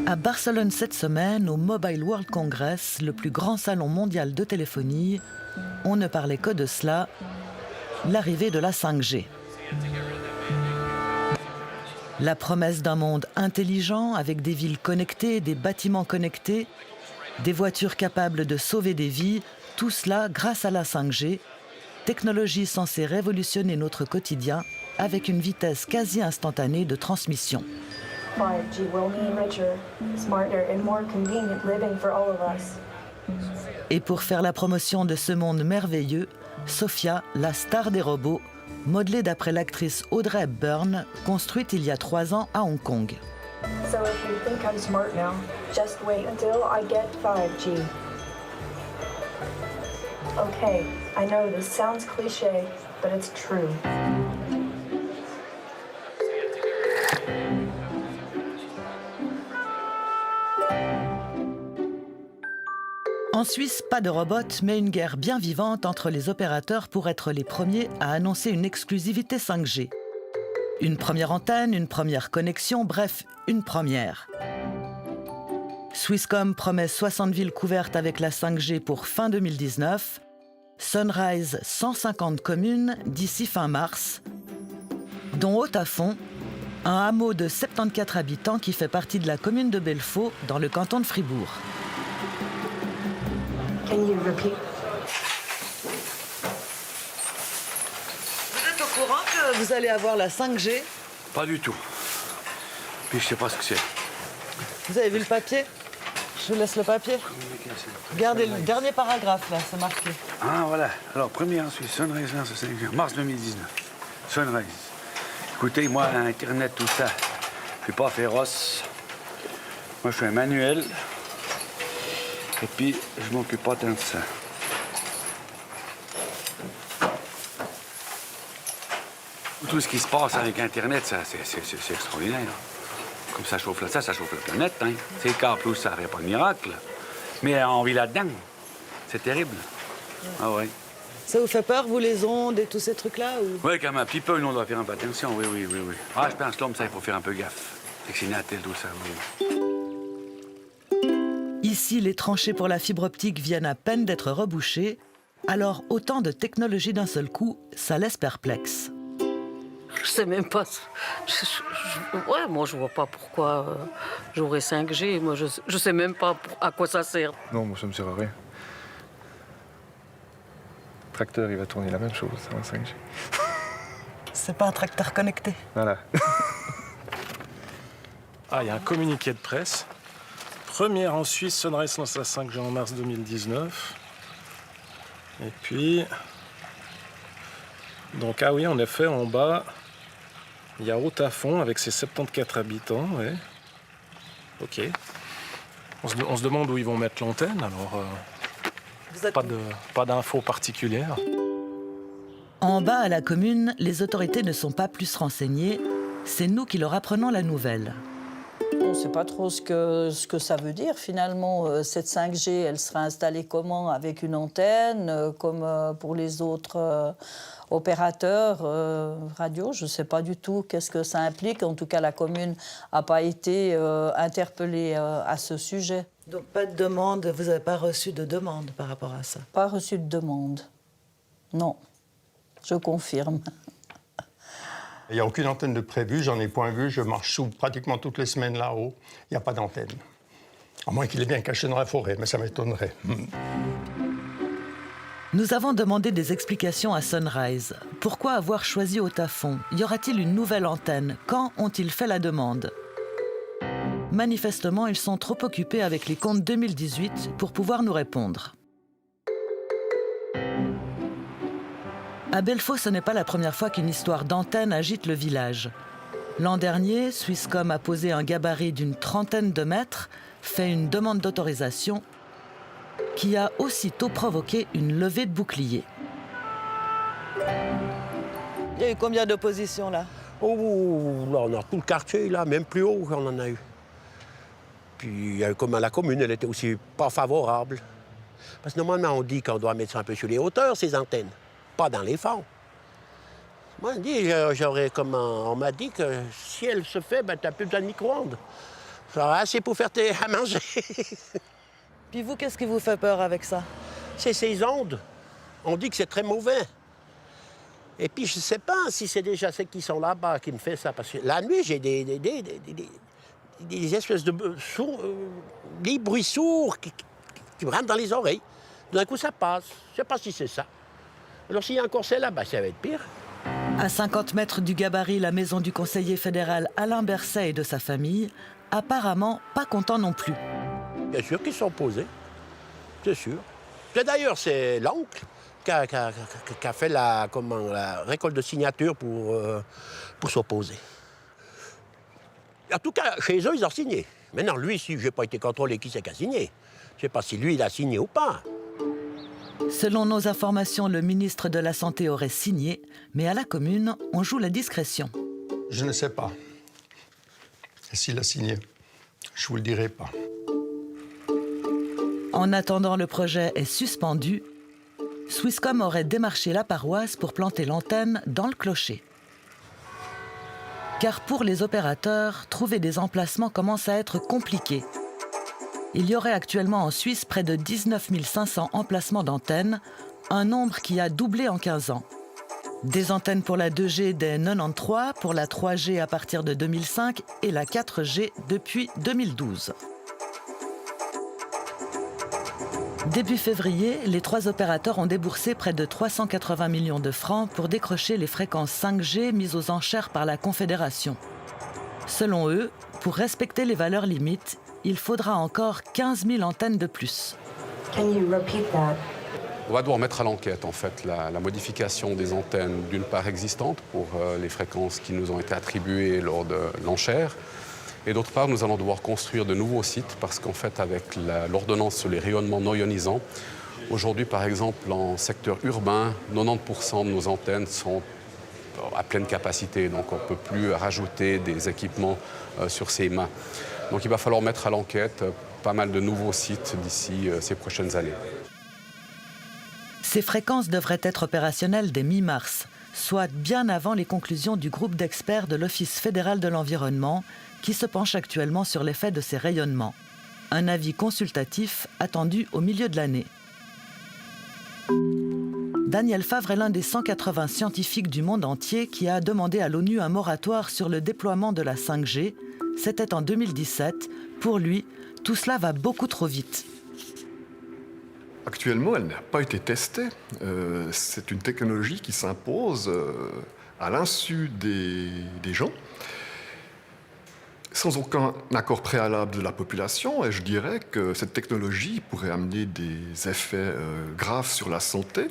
À Barcelone cette semaine, au Mobile World Congress, le plus grand salon mondial de téléphonie, on ne parlait que de cela, l'arrivée de la 5G. La promesse d'un monde intelligent avec des villes connectées, des bâtiments connectés, des voitures capables de sauver des vies, tout cela grâce à la 5G, technologie censée révolutionner notre quotidien avec une vitesse quasi instantanée de transmission. 5G will mean richer, smarter and more convenient living for all of us. Et pour faire la promotion de ce monde merveilleux, Sophia, la star des robots, modelée d'après l'actrice Audrey Hepburn, construite il y a 3 ans à Hong Kong. So if you think I'm smart now, just wait until I get 5G. Okay, I know this sounds cliché, but it's true. En Suisse, pas de robots, mais une guerre bien vivante entre les opérateurs pour être les premiers à annoncer une exclusivité 5G. Une première antenne, une première connexion, bref, une première. Swisscom promet 60 villes couvertes avec la 5G pour fin 2019. Sunrise, 150 communes d'ici fin mars, dont Haut-à-Fond, un hameau de 74 habitants qui fait partie de la commune de Belfaux, dans le canton de Fribourg. Can you repeat? Vous êtes au courant que vous allez avoir la 5G? Pas du tout. Puis je sais pas ce que c'est. Vous avez vu le papier? Je vous laisse le papier. Regardez le dernier paragraphe, là, c'est marqué. Ah, voilà. Alors, premier en Suisse, Sunrise, là, c'est mars 2019. Sunrise. Écoutez, moi, Internet, tout ça, je suis pas féroce. Moi, je suis un manuel. Et puis, je m'occupe pas tant de ça. Tout ce qui se passe avec Internet, ça, c'est extraordinaire. Comme ça chauffe ça chauffe la planète. Hein. C'est le cas plus, ça n'aurait pas de miracle. Mais on vit là-dedans. C'est terrible. Ah ouais. Ça vous fait peur, vous, les ondes et tous ces trucs-là ou... Oui, quand même, un petit peu, nous, on doit faire un peu attention, oui. Ah, je pense que l'homme, ça, il faut faire un peu gaffe. Vaccinatelle, tout ça, oui. Ici, les tranchées pour la fibre optique viennent à peine d'être rebouchées, alors autant de technologie d'un seul coup, ça laisse perplexe. Je sais même pas. Ouais, moi, je vois pas pourquoi j'aurais 5G. Moi, je sais même pas à quoi ça sert. Non, moi, ça me sert à rien. Le tracteur, il va tourner la même chose en 5G. C'est pas un tracteur connecté. Voilà. Ah, il y a un communiqué de presse. Première en Suisse, Sunrise lance la 5G en mars 2019. Et puis... Donc, ah oui, en effet, en bas, il y a Haut-à-Fond avec ses 74 habitants, ouais. OK. On se demande où ils vont mettre l'antenne, alors pas d'infos particulières. En bas, à la commune, les autorités ne sont pas plus renseignées. C'est nous qui leur apprenons la nouvelle. On ne sait pas trop ce que ça veut dire finalement. Cette 5G, elle sera installée comment? Avec une antenne, comme pour les autres opérateurs radio. Je ne sais pas du tout qu'est-ce que ça implique. En tout cas, la commune n'a pas été interpellée à ce sujet. Donc pas de demande, vous n'avez pas reçu de demande par rapport à ça? Pas reçu de demande. Non, je confirme. Il n'y a aucune antenne de prévue, j'en ai point vu, je marche sous pratiquement toutes les semaines là-haut. Il n'y a pas d'antenne. À moins qu'il est bien caché dans la forêt, mais ça m'étonnerait. Nous avons demandé des explications à Sunrise. Pourquoi avoir choisi Haut-à-Fond? Y aura-t-il une nouvelle antenne? Quand ont-ils fait la demande? Manifestement, ils sont trop occupés avec les comptes 2018 pour pouvoir nous répondre. À Belfaux, ce n'est pas la première fois qu'une histoire d'antenne agite le village. L'an dernier, Swisscom a posé un gabarit d'une 30aine de mètres, fait une demande d'autorisation qui a aussitôt provoqué une levée de boucliers. Il y a eu combien d'oppositions là? Oh, là, on a tout le quartier, là, même plus haut, on en a eu. Puis, comme à la commune, elle était aussi pas favorable. Parce que normalement, on dit qu'on doit mettre ça un peu sur les hauteurs, ces antennes, pas dans les fonds. Moi, on m'a dit que si elle se fait, ben, t'as plus besoin de micro-ondes. Ça va assez pour faire à manger. Puis vous, qu'est-ce qui vous fait peur avec ça? C'est ces ondes. On dit que c'est très mauvais. Et puis, je ne sais pas si c'est déjà ceux qui sont là-bas qui me font ça. Parce que la nuit, j'ai des espèces de des bruits sourds qui me rentrent dans les oreilles. D'un coup, ça passe. Je ne sais pas si c'est ça. Alors, s'il y a encore celle-là, ça va être pire. À 50 mètres du gabarit, la maison du conseiller fédéral Alain Berset et de sa famille, apparemment pas contents non plus. Bien sûr qu'ils sont opposés. C'est sûr. Et d'ailleurs, c'est l'oncle qui a fait la récolte de signatures pour s'opposer. En tout cas, chez eux, ils ont signé. Maintenant, lui, si je n'ai pas été contrôlé, qui c'est qui a signé? Je ne sais pas si lui, il a signé ou pas. Selon nos informations, le ministre de la Santé aurait signé, mais à la commune, on joue la discrétion. Je ne sais pas. Et s'il a signé, je ne vous le dirai pas. En attendant, le projet est suspendu. Swisscom aurait démarché la paroisse pour planter l'antenne dans le clocher. Car pour les opérateurs, trouver des emplacements commence à être compliqué. Il y aurait actuellement en Suisse près de 19 500 emplacements d'antennes, un nombre qui a doublé en 15 ans. Des antennes pour la 2G dès 93, pour la 3G à partir de 2005 et la 4G depuis 2012. Début février, les 3 opérateurs ont déboursé près de 380 millions de francs pour décrocher les fréquences 5G mises aux enchères par la Confédération. Selon eux, pour respecter les valeurs limites, il faudra encore 15 000 antennes de plus. Can you repeat that? On va devoir mettre à l'enquête, en fait, la modification des antennes, d'une part existantes, pour les fréquences qui nous ont été attribuées lors de l'enchère, et d'autre part, nous allons devoir construire de nouveaux sites, parce qu'en fait, avec l'ordonnance sur les rayonnements non ionisants, aujourd'hui, par exemple, en secteur urbain, 90% de nos antennes sont à pleine capacité, donc on ne peut plus rajouter des équipements sur ces mâts. Donc il va falloir mettre à l'enquête pas mal de nouveaux sites d'ici ces prochaines années. Ces fréquences devraient être opérationnelles dès mi-mars, soit bien avant les conclusions du groupe d'experts de l'Office fédéral de l'environnement, qui se penche actuellement sur l'effet de ces rayonnements. Un avis consultatif attendu au milieu de l'année. Daniel Favre est l'un des 180 scientifiques du monde entier qui a demandé à l'ONU un moratoire sur le déploiement de la 5G. C'était en 2017. Pour lui, tout cela va beaucoup trop vite. Actuellement, elle n'a pas été testée. C'est une technologie qui s'impose à l'insu des gens, sans aucun accord préalable de la population. Et je dirais que cette technologie pourrait amener des effets graves sur la santé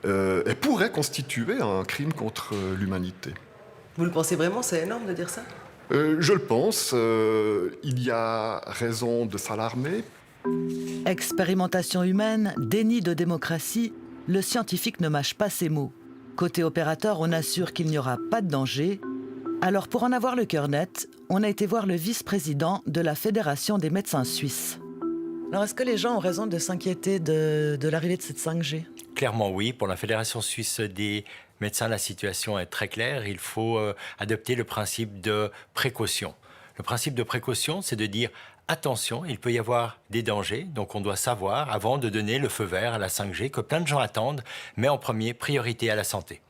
et pourrait constituer un crime contre l'humanité. Vous le pensez vraiment? C'est énorme de dire ça? Je le pense. Il y a raison de s'alarmer. Expérimentation humaine, déni de démocratie, le scientifique ne mâche pas ses mots. Côté opérateur, on assure qu'il n'y aura pas de danger. Alors pour en avoir le cœur net, on a été voir le vice-président de la Fédération des médecins suisses. Alors est-ce que les gens ont raison de s'inquiéter de l'arrivée de cette 5G? Clairement oui. Pour la Fédération suisse des médecins, la situation est très claire. Il faut adopter le principe de précaution. Le principe de précaution, c'est de dire attention, il peut y avoir des dangers, donc on doit savoir, avant de donner le feu vert à la 5G, que plein de gens attendent, mais en premier, priorité à la santé.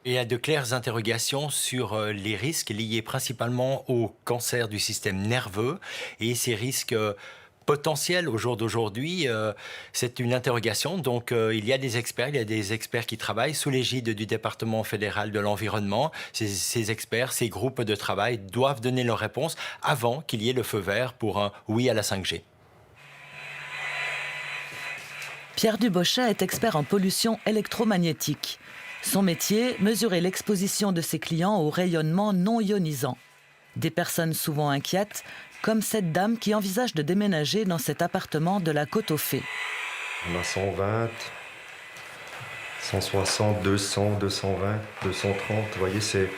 Et il y a de claires interrogations sur les risques liés principalement au cancer du système nerveux et ces risques potentiels au jour d'aujourd'hui. C'est une interrogation. Donc il y a des experts qui travaillent sous l'égide du département fédéral de l'environnement. Ces experts, ces groupes de travail doivent donner leurs réponses avant qu'il y ait le feu vert pour un oui à la 5G. Pierre Dubochet est expert en pollution électromagnétique. Son métier, mesurer l'exposition de ses clients aux rayonnements non ionisants. Des personnes souvent inquiètes, comme cette dame qui envisage de déménager dans cet appartement de la Côte-aux-Fées. On a 120, 160, 200, 220, 230, vous voyez, c'est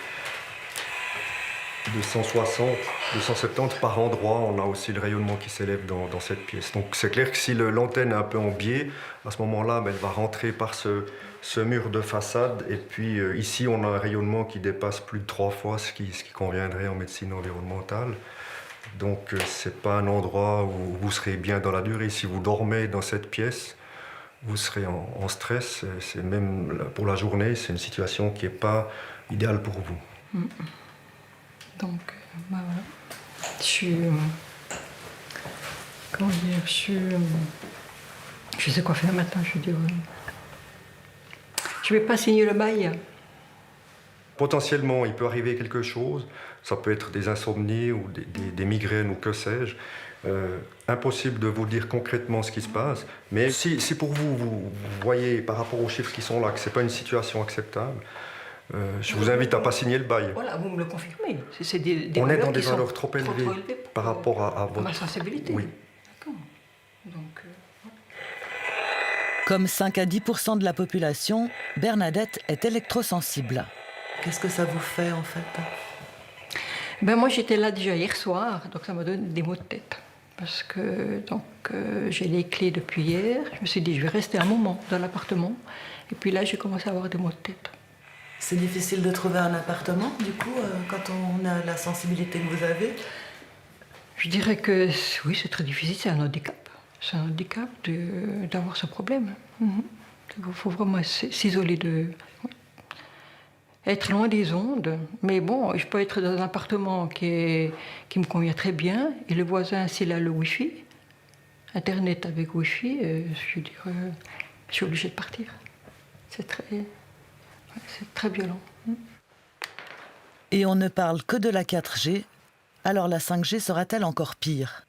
260, 270 par endroit. On a aussi le rayonnement qui s'élève dans cette pièce. Donc c'est clair que si l'antenne est un peu en biais, à ce moment-là, elle va rentrer par ce mur de façade. Et puis ici, on a un rayonnement qui dépasse plus de 3 fois ce qui conviendrait en médecine environnementale. Donc ce n'est pas un endroit où vous serez bien dans la durée. Si vous dormez dans cette pièce, vous serez en stress. C'est même pour la journée, c'est une situation qui n'est pas idéale pour vous. Donc, voilà. Je suis... comment dire, je sais quoi faire maintenant, je veux dire. Je ne vais pas signer le bail. Potentiellement, il peut arriver quelque chose. Ça peut être des insomnies ou des migraines ou que sais-je. Impossible de vous dire concrètement ce qui se passe. Mais si pour vous, vous voyez par rapport aux chiffres qui sont là que ce n'est pas une situation acceptable, je vous invite à ne pas signer le bail. Voilà, vous me le confirmez. On est dans des valeurs trop élevées par rapport à votre... ma sensibilité. Oui. D'accord. Donc, Comme 5 à 10% de la population, Bernadette est électrosensible. Qu'est-ce que ça vous fait en fait? ben moi j'étais là déjà hier soir, donc ça me donne des maux de tête. Parce que j'ai les clés depuis hier. Je me suis dit je vais rester un moment dans l'appartement. Et puis là j'ai commencé à avoir des maux de tête. C'est difficile de trouver un appartement, du coup, quand on a la sensibilité que vous avez? Je dirais que oui, c'est très difficile, c'est un handicap. C'est un handicap d'avoir ce problème. Il faut vraiment s'isoler être loin des ondes. Mais bon, je peux être dans un appartement qui me convient très bien, et le voisin, s'il a le Wi-Fi, Internet avec Wi-Fi, je veux dire, je suis obligée de partir. C'est très violent. Et on ne parle que de la 4G, alors la 5G sera-t-elle encore pire?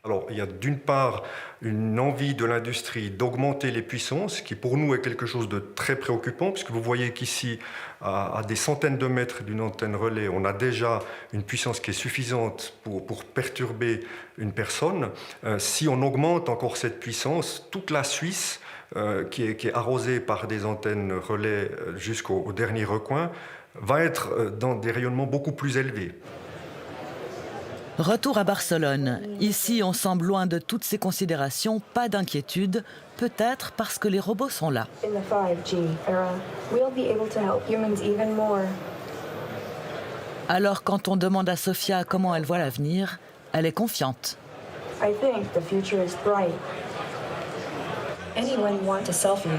Alors, il y a d'une part une envie de l'industrie d'augmenter les puissances, qui pour nous est quelque chose de très préoccupant, puisque vous voyez qu'ici, à des centaines de mètres d'une antenne relais, on a déjà une puissance qui est suffisante pour perturber une personne. Si on augmente encore cette puissance, toute la Suisse, qui est arrosée par des antennes relais jusqu'au dernier recoin, va être dans des rayonnements beaucoup plus élevés. Retour à Barcelone. Ici, on semble loin de toutes ces considérations, pas d'inquiétude, peut-être parce que les robots sont là. In the 5G era, we'll be able to help humans even more. Alors quand on demande à Sophia comment elle voit l'avenir, elle est confiante. I think the future is bright. Anyone want a selfie?